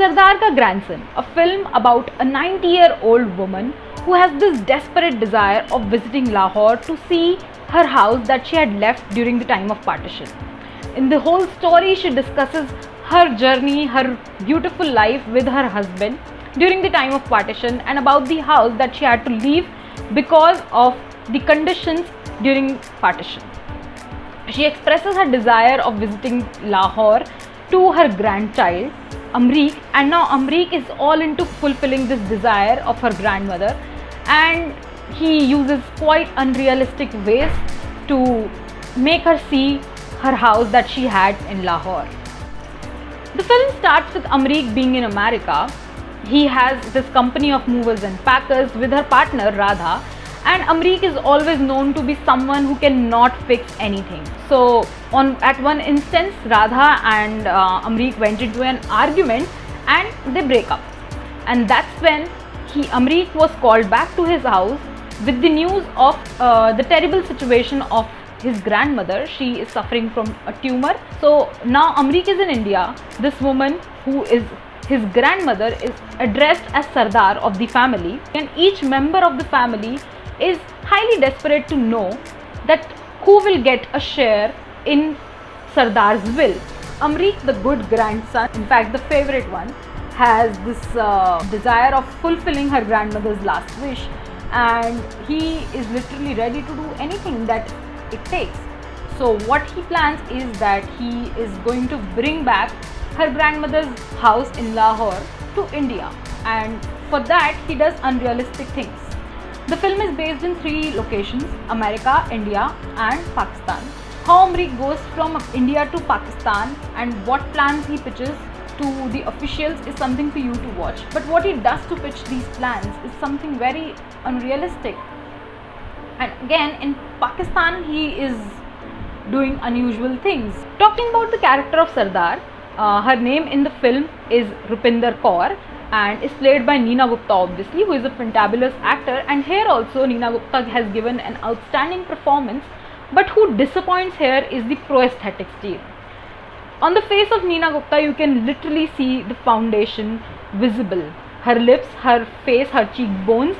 Sardar Ka Grandson, a film about a 90-year-old woman who has this desperate desire of visiting Lahore to see her house that she had left during the time of partition. In the whole story, she discusses her journey, her beautiful life with her husband during the time of partition, and about the house that she had to leave because of the conditions during partition. She expresses her desire of visiting Lahore to her grandchild Amriq, and now Amriq is all into fulfilling this desire of her grandmother, and he uses quite unrealistic ways to make her see her house that she had in Lahore. The film starts with Amriq being in America. He has this company of movers and packers with her partner Radha, and Amriq is always known to be someone who cannot fix anything. So at one instance, Radha and Amriq went into an argument and they break up, and that's when Amriq was called back to his house with the news of the terrible situation of his grandmother. She is suffering from a tumor. So now Amriq is in India. This woman, who is his grandmother, is addressed as Sardar of the family, and each member of the family is highly desperate to know that who will get a share in Sardar's will. Amriq, the good grandson, in fact the favorite one, has this desire of fulfilling her grandmother's last wish, and he is literally ready to do anything that it takes. So what he plans is that he is going to bring back her grandmother's house in Lahore to India, and for that he does unrealistic things. The film is based in 3 locations: America, India and Pakistan. How Amriq goes from India to Pakistan and what plans he pitches to the officials is something for you to watch. But what he does to pitch these plans is something very unrealistic. And again, in Pakistan, he is doing unusual things. Talking about the character of Sardar, her name in the film is Rupinder Kaur and is played by Neena Gupta, obviously, who is a fantabulous actor. And here also Neena Gupta has given an outstanding performance, but who disappoints here is the pro-aesthetics team. On the face of Neena Gupta, you can literally see the foundation visible. Her lips, her face, her cheekbones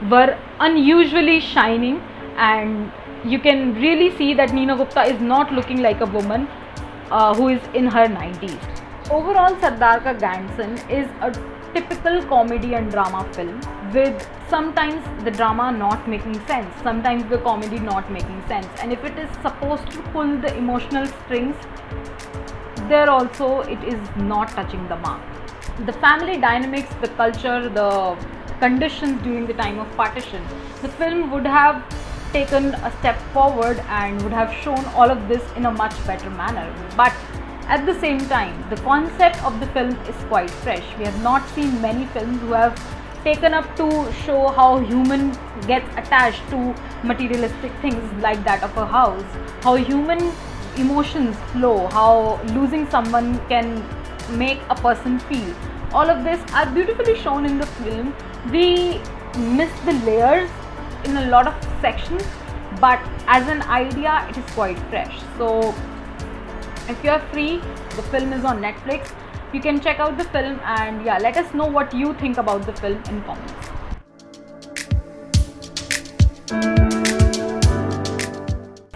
were unusually shining, and you can really see that Neena Gupta is not looking like a woman who is in her 90s. Overall, Sardar Ka Grandson is a typical comedy and drama film, with sometimes the drama not making sense, sometimes the comedy not making sense, and if it is supposed to pull the emotional strings, there also it is not touching the mark. The family dynamics, the culture, the conditions during the time of partition, the film would have taken a step forward and would have shown all of this in a much better manner. But at the same time, the concept of the film is quite fresh. We have not seen many films who have taken up to show how human gets attached to materialistic things like that of a house, how human emotions flow, how losing someone can make a person feel. All of this are beautifully shown in the film. We miss the layers in a lot of sections, but as an idea it is quite fresh. So if you are free, the film is on Netflix. You can check out the film, and yeah, let us know what you think about the film in comments.